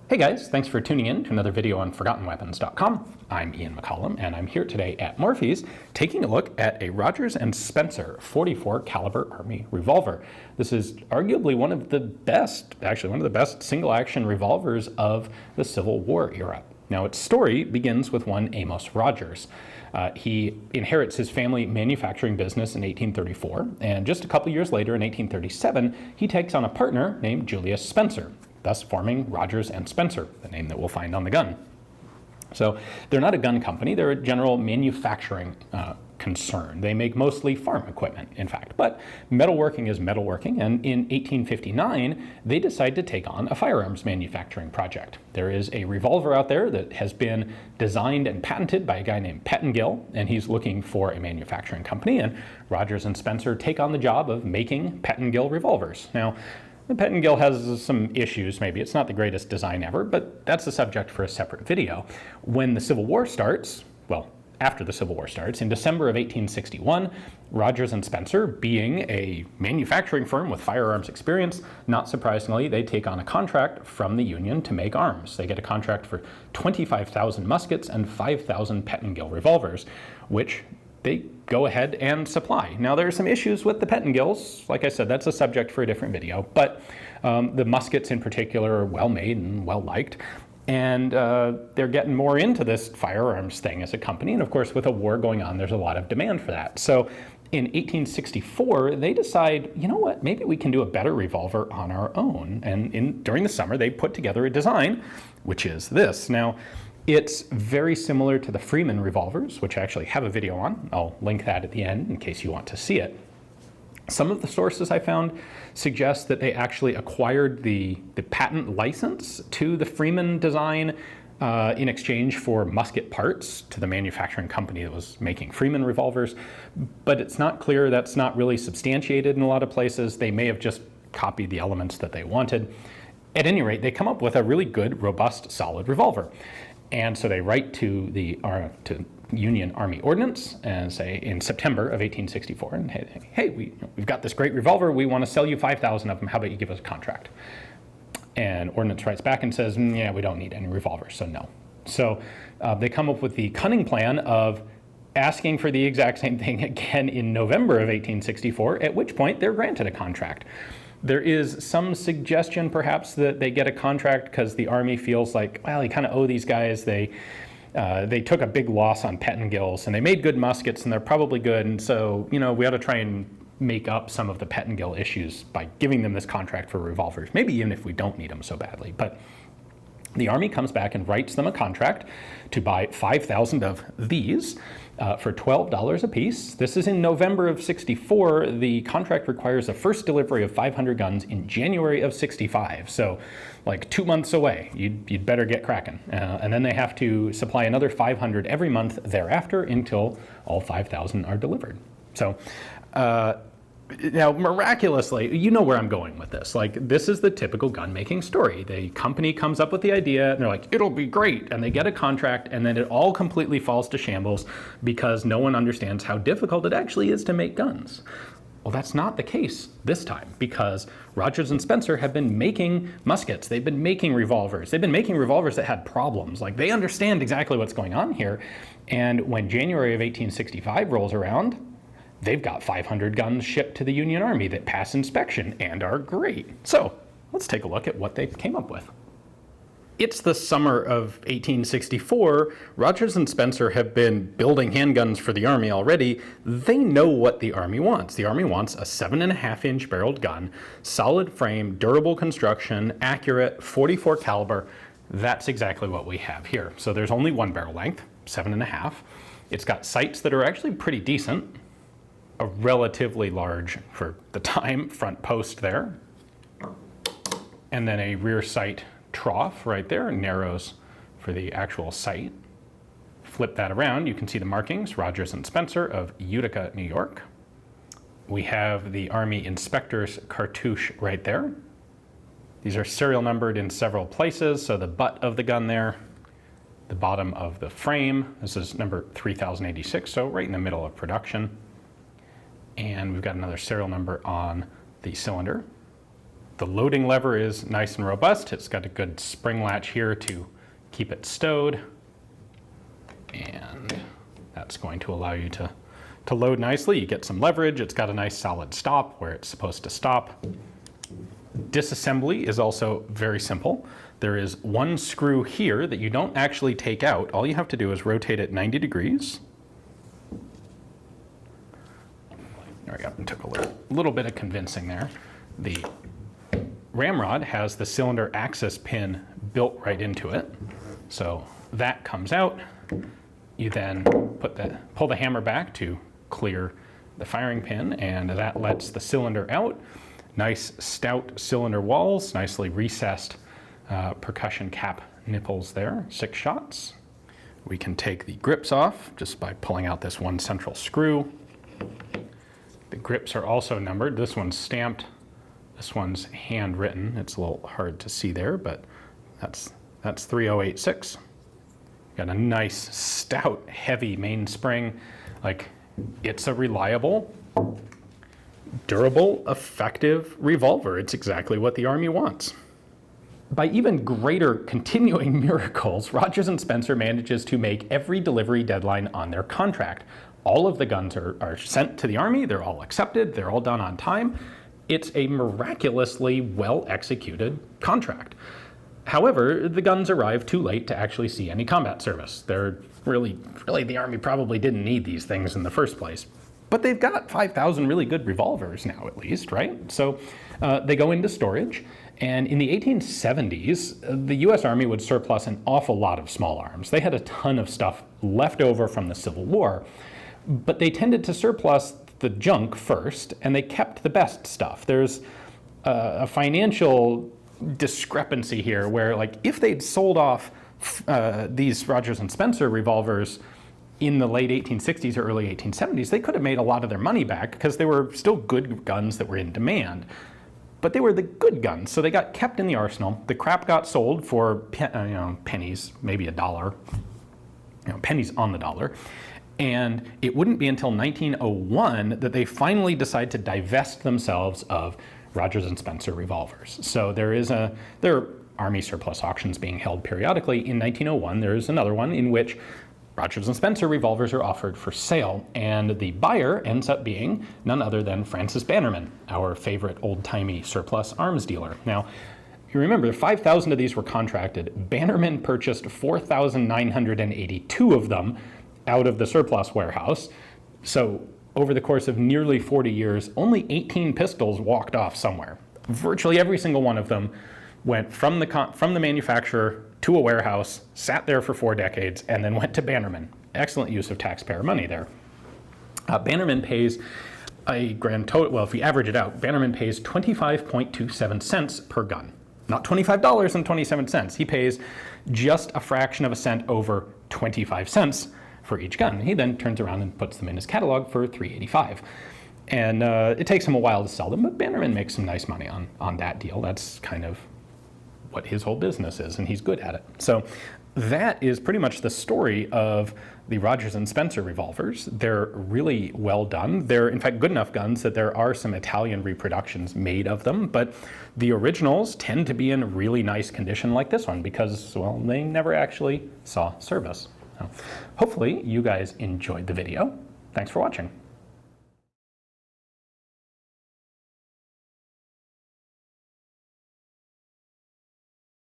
Hey guys, thanks for tuning in to another video on ForgottenWeapons.com. I'm Ian McCollum, and I'm here today at Morphy's taking a look at a Rogers & Spencer 44 caliber Army revolver. This is arguably one of the best single-action revolvers of the Civil War era. Now, its story begins with one Amos Rogers. He inherits his family manufacturing business in 1834, and just a couple years later, in 1837, he takes on a partner named Julius Spencer, thus forming Rogers & Spencer, the name that we'll find on the gun. So they're not a gun company, they're a general manufacturing concern. They make mostly farm equipment, in fact, but metalworking is metalworking, and in 1859, they decide to take on a firearms manufacturing project. There is a revolver out there that has been designed and patented by a guy named Pettengill, and he's looking for a manufacturing company, and Rogers & Spencer take on the job of making Pettengill revolvers. Now, the Pettengill has some issues, maybe. It's not the greatest design ever, but that's a subject for a separate video. When the Civil War starts, well, after the Civil War starts, in December of 1861, Rogers & Spencer, being a manufacturing firm with firearms experience, not surprisingly, they take on a contract from the Union to make arms. They get a contract for 25,000 muskets and 5,000 Pettengill revolvers, which they go ahead and supply. Now, there are some issues with the Pettengills. Like I said, that's a subject for a different video, but the muskets in particular are well made and well liked, and they're getting more into this firearms thing as a company, and of course, with a war going on, there's a lot of demand for that. So in 1864, they decide, you know what, maybe we can do a better revolver on our own, and during the summer, they put together a design, which is this. Now, it's very similar to the Freeman revolvers, which I actually have a video on. I'll link that at the end in case you want to see it. Some of the sources I found suggest that they actually acquired the patent license to the Freeman design in exchange for musket parts to the manufacturing company that was making Freeman revolvers. But it's not clear, that's not really substantiated in a lot of places. They may have just copied the elements that they wanted. At any rate, they come up with a really good, robust, solid revolver. And so they write to the Union Army Ordnance and say in September of 1864, and hey, we've got this great revolver. We want to sell you 5,000 of them. How about you give us a contract? And Ordnance writes back and says, yeah, we don't need any revolvers, so no. So they come up with the cunning plan of asking for the exact same thing again in November of 1864, at which point they're granted a contract. There is some suggestion, perhaps, that they get a contract because the Army feels like, well, you kind of owe these guys. They took a big loss on Pettengills, and they made good muskets, and they're probably good, and so, you know, we ought to try and make up some of the Pettengill issues by giving them this contract for revolvers, maybe even if we don't need them so badly. But the Army comes back and writes them a contract to buy 5,000 of these for $12 a piece. This is in November of 64. The contract requires a first delivery of 500 guns in January of 65. So like 2 months away, you'd better get cracking. And then they have to supply another 500 every month thereafter until all 5,000 are delivered. So now, miraculously, you know where I'm going with this. Like, this is the typical gun-making story. The company comes up with the idea, and they're like, it'll be great, and they get a contract, and then it all completely falls to shambles because no one understands how difficult it actually is to make guns. Well, that's not the case this time, because Rogers & Spencer have been making muskets. They've been making revolvers. They've been making revolvers that had problems. Like, they understand exactly what's going on here, and when January of 1865 rolls around, they've got 500 guns shipped to the Union Army that pass inspection and are great. So let's take a look at what they came up with. It's the summer of 1864. Rogers & Spencer have been building handguns for the Army already. They know what the Army wants. The Army wants a 7.5-inch barreled gun, solid frame, durable construction, accurate, 44 caliber. That's exactly what we have here. So there's only one barrel length, 7.5. It's got sights that are actually pretty decent. A relatively large, for the time, front post there. And then a rear sight trough right there, narrows for the actual sight. Flip that around, you can see the markings, Rogers & Spencer of Utica, New York. We have the Army Inspector's cartouche right there. These are serial numbered in several places, so the butt of the gun there, the bottom of the frame, this is number 3086, so right in the middle of production. And we've got another serial number on the cylinder. The loading lever is nice and robust. It's got a good spring latch here to keep it stowed. And that's going to allow you to load nicely. You get some leverage. It's got a nice solid stop where it's supposed to stop. Disassembly is also very simple. There is one screw here that you don't actually take out. All you have to do is rotate it 90 degrees. There we go. It took a little bit of convincing there. The ramrod has the cylinder access pin built right into it. So that comes out. You then pull the hammer back to clear the firing pin, and that lets the cylinder out. Nice stout cylinder walls, nicely recessed percussion cap nipples there, 6 shots. We can take the grips off just by pulling out this one central screw. The grips are also numbered. This one's stamped, this one's handwritten. It's a little hard to see there, but that's 3086. Got a nice, stout, heavy mainspring. Like, it's a reliable, durable, effective revolver. It's exactly what the Army wants. By even greater continuing miracles, Rogers & Spencer manages to make every delivery deadline on their contract. All of the guns are sent to the Army. They're all accepted. They're all done on time. It's a miraculously well-executed contract. However, the guns arrive too late to actually see any combat service. They're really, the Army probably didn't need these things in the first place. But they've got 5,000 really good revolvers now, at least, right? So they go into storage. And in the 1870s, the U.S. Army would surplus an awful lot of small arms. They had a ton of stuff left over from the Civil War, but they tended to surplus the junk first, and they kept the best stuff. There's a financial discrepancy here where, like, if they'd sold off these Rogers & Spencer revolvers in the late 1860s or early 1870s, they could have made a lot of their money back because they were still good guns that were in demand. But they were the good guns, so they got kept in the arsenal. The crap got sold for pennies, maybe $1, pennies on the dollar. And it wouldn't be until 1901 that they finally decide to divest themselves of Rogers & Spencer revolvers. So there are Army surplus auctions being held periodically. In 1901, there is another one in which Rogers & Spencer revolvers are offered for sale, and the buyer ends up being none other than Francis Bannerman, our favorite old-timey surplus arms dealer. Now, you remember, 5,000 of these were contracted. Bannerman purchased 4,982 of them out of the surplus warehouse. So over the course of nearly 40 years, only 18 pistols walked off somewhere. Virtually every single one of them went from the manufacturer to a warehouse, sat there for 4 decades, and then went to Bannerman. Excellent use of taxpayer money there. Bannerman pays a grand total, well, if we average it out, Bannerman pays 25.27 cents per gun. Not $25.27. He pays just a fraction of a cent over 25 cents for each gun. He then turns around and puts them in his catalog for $3.85. And it takes him a while to sell them, but Bannerman makes some nice money on that deal. That's kind of what his whole business is, and he's good at it. So that is pretty much the story of the Rogers & Spencer revolvers. They're really well done. They're, in fact, good enough guns that there are some Italian reproductions made of them, but the originals tend to be in really nice condition like this one because, well, they never actually saw service. So hopefully you guys enjoyed the video. Thanks for watching.